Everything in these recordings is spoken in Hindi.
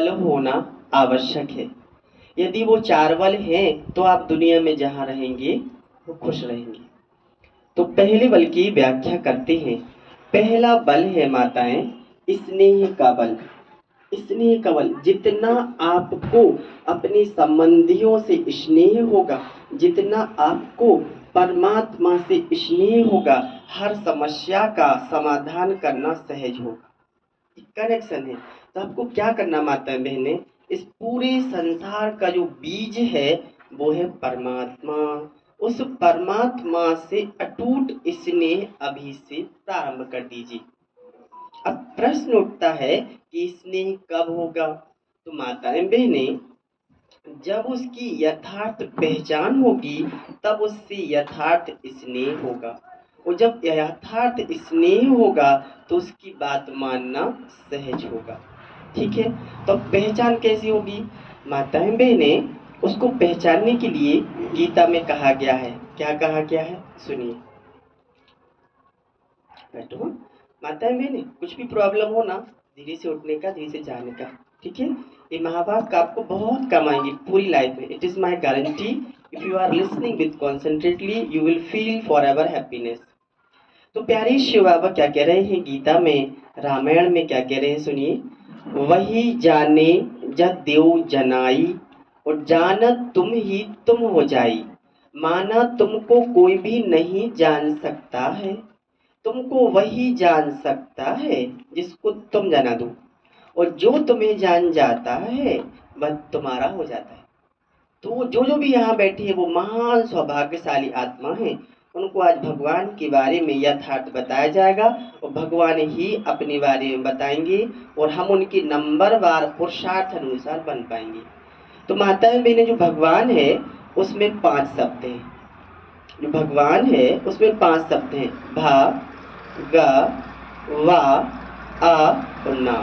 बल होना आवश्यक है। यदि वो चार बल हैं तो आप दुनिया में जहाँ रहेंगे वो खुश रहेंगे। तो पहले बल की व्याख्या करते हैं। पहला बल है माताएं स्नेह का बल। स्नेह का बल, जितना आपको अपने संबंधियों से स्नेह होगा, जितना आपको परमात्मा से स्नेह होगा, हर समस्या का समाधान करना सहज होगा। कनेक्शन है। तो आपको क्या करना माता बहने, इस पूरे संसार का जो बीज है वो है परमात्मा। उस परमात्मा से अटूट स्नेह अभी से प्रारंभ कर दीजिए। अब प्रश्न उठता है कि स्नेह कब होगा। तो माताएं बहने, जब उसकी यथार्थ पहचान होगी तब उससे यथार्थ स्नेह होगा। और जब यथार्थ स्नेह होगा तो उसकी बात मानना सहज होगा। ठीक है। तो पहचान कैसी होगी माताएं बहने, उसको पहचानने के लिए गीता में कहा गया है। क्या कहा गया है सुनिए। बैठो माताएं बहने, कुछ भी प्रॉब्लम हो ना, धीरे से उठने का, धीरे से जाने का। ठीक है। ये महाभारत का आपको बहुत काम आएंगे पूरी लाइफ में। It is my guarantee. If you are listening with concentratedly you will feel for ever happiness. तो प्यारे शिव बाबा क्या कह रहे हैं गीता में, रामायण में क्या कह रहे हैं सुनिए। वही जाने जग देव जनाई, और जानत तुम ही तुम हो जाई। माना तुमको कोई भी नहीं जान सकता है, तुमको वही जान सकता है जिसको तुम जाना दो। और जो तुम्हें जान जाता है वह तुम्हारा हो जाता है। तो जो जो भी यहाँ बैठे हैं वो महान सौभाग्यशाली आत्मा हैं। उनको आज भगवान के बारे में यथार्थ बताया जाएगा और भगवान ही अपने बारे में बताएंगे और हम उनके नंबरवार पुरुषार्थ अनुसार बन पाएंगे। तो माताएं बहनें, जो भगवान है उसमें 5 शब्द हैं। जो भगवान है उसमें 5 शब्द हैं। भा, गा, वा, आ और ना।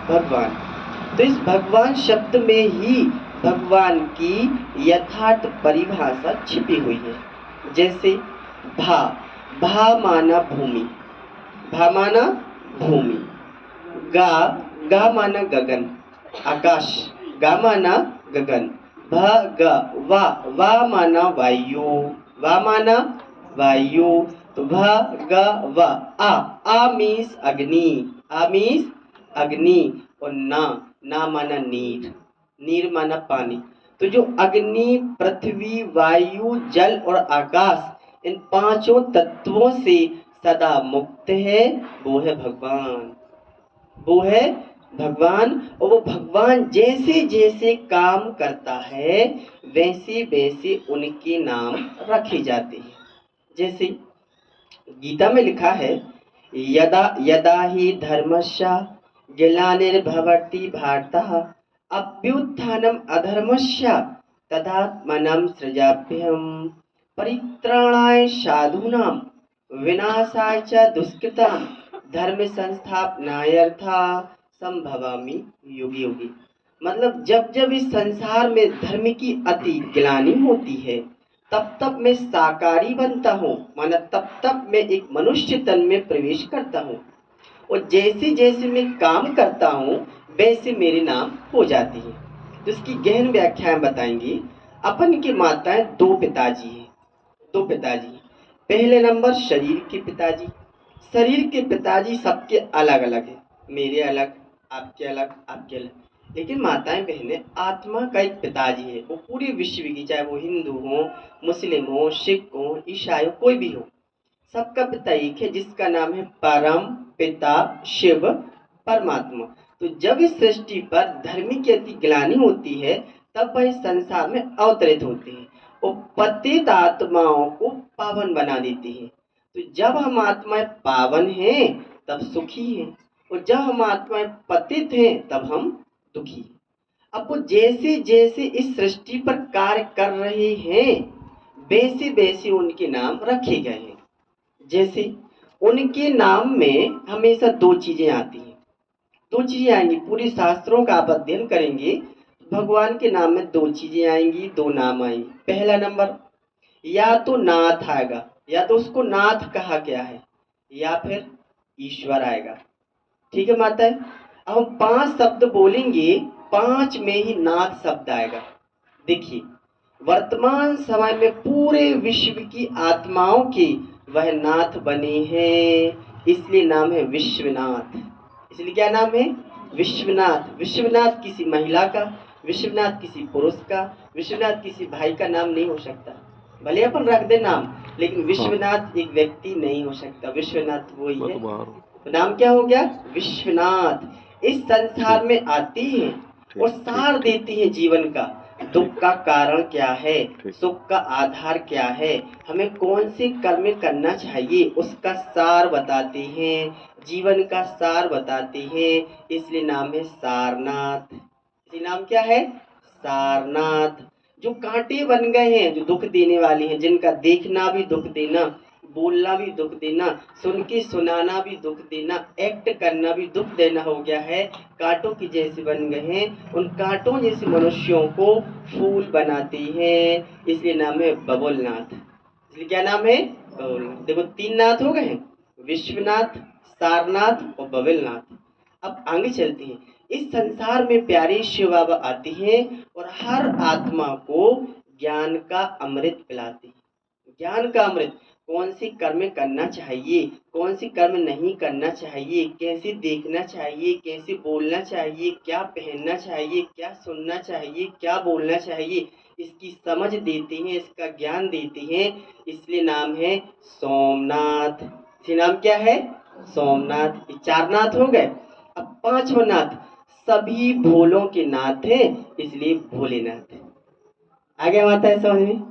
भगवान। तो इस भगवान शब्द में ही भगवान की यथार्थ परिभाषा छिपी हुई है। जैसे भा, भा माना भूमि, भा माना भूमि। गा, गा माना गगन, आकाश, गा माना गगन। भ, ग, वा, वा माना वायु, वा माना वायु। तो भ, ग, व, आ मीन्स अग्नि, आ मीन्स अग्नि। और ना, ना माना नीर, नीर माना पानी। तो जो अग्नि, पृथ्वी, वायु, जल और आकाश, इन पांचों तत्वों से सदा मुक्त है वो है भगवान। वो है भगवान। और वो भगवान जैसे जैसे काम करता है वैसे वैसे उनके नाम रखे जाते हैं। जैसे गीता में लिखा है, यदा यदा ही धर्मस्य ग्लानिर्भवति भारतः अभ्युत्थानम अधर्मस्य तदात्मनं सृजाम्यहम् परित्राणाय साधूनां विनाशाय च दुष्कृतां धर्म संस्थापनार्थाय संभवामि युगे युगे। मतलब जब जब इस संसार में धर्म की अति ग्लानि होती है तब तब मैं साकारी बनता हूँ, माना तब तब मैं एक मनुष्य तन में प्रवेश करता हूँ। और जैसे जैसे मैं काम करता हूँ वैसे मेरे नाम हो जाती है। तो इसकी गहन व्याख्याएं बताएंगी। अपन की माताएं 2 पिताजी हैं। 2 पिताजी। पहले नंबर शरीर के पिताजी। शरीर के पिताजी सबके अलग अलग हैं। मेरे अलग, आपके अलग, आपके अलग। लेकिन माताएं बहनें, आत्मा का एक पिताजी है। वो पूरे विश्व की, चाहे वो हिंदू हो, मुस्लिम हो, सिख हो, ईसाई हो, कोई भी हो, सबका पिता एक है जिसका नाम है परम पिता शिव परमात्मा। तो जब इस सृष्टि पर धर्म की अति ग्लानि होती है तब वह इस संसार में अवतरित होते हैं और पतित आत्माओं को पावन बना देते हैं। तो जब हम आत्माएं पावन हैं तब सुखी हैं, और जब हम आत्माएं पतित हैं तब हम दुखी हैं। अब वो जैसे जैसे इस सृष्टि पर कार्य कर रहे हैं वैसे वैसे उनके नाम रखे गए हैं। जैसे उनके नाम में हमेशा 2 चीजें आती हैं। 2 चीजें आएंगी। पूरे शास्त्रों का आप अध्ययन करेंगे, भगवान के नाम में 2 चीजें आएंगी, 2 नाम आएंगी। पहला नंबर, या तो नाथ आएगा, या तो उसको नाथ कहा गया है, या फिर ईश्वर आएगा। ठीक है माता है। अब हम 5 शब्द बोलेंगे 5 में ही नाथ शब्द आएगा। देखिए, वर्तमान समय में पूरे विश्व की आत्माओं की वह नाथ बने हैं, इसलिए नाम है विश्वनाथ। इसलिए क्या नाम है? विश्वनाथ। विश्वनाथ किसी महिला का, विश्वनाथ किसी पुरुष का, विश्वनाथ किसी भाई का नाम नहीं हो सकता। भले अपन रख दे नाम, लेकिन विश्वनाथ एक व्यक्ति नहीं हो सकता। विश्वनाथ वही है। तो नाम क्या हो गया? विश्वनाथ। इस संसार में आती है और सार देती है जीवन का। दुख का कारण क्या है, सुख का आधार क्या है, हमें कौन से कर्म करना चाहिए, उसका सार बताती हैं, जीवन का सार बताती हैं। इसलिए नाम है सारनाथ। इसलिए नाम क्या है? सारनाथ। जो कांटे बन गए हैं, जो दुख देने वाली हैं, जिनका देखना भी दुख देना, बोलना भी दुख देना, सुन के सुनाना भी दुख देना, एक्ट करना भी दुख देना हो गया है, कांटों की जैसे बन गए हैं। उन कांटों जैसे मनुष्यों को फूल बनाती हैं, इसलिए नाम है बबुलनाथ। इसलिए क्या नाम है? बबुलनाथ। देखो 3 नाथ हो गए हैं, विश्वनाथ, सारनाथ और बबुलनाथ। अब आगे चलते हैं। इस संसार में प्यारे शिव बाबा आती हैं और हर आत्मा को ज्ञान का अमृत पिलाती है। ज्ञान का अमृत, कौन सी कर्म करना चाहिए, कौन सी कर्म नहीं करना चाहिए, कैसे देखना चाहिए, कैसे बोलना चाहिए, क्या पहनना चाहिए, क्या सुनना चाहिए, क्या बोलना चाहिए, इसकी समझ देते हैं, इसका ज्ञान देते हैं। इसलिए नाम है सोमनाथ। इसलिए नाम क्या है? सोमनाथ। ये 4 नाथ हो गए। अब 5वां नाथ, सभी भोलों के नाथ हैं, इसलिए भोलेनाथ। आ गया माता है समझ में?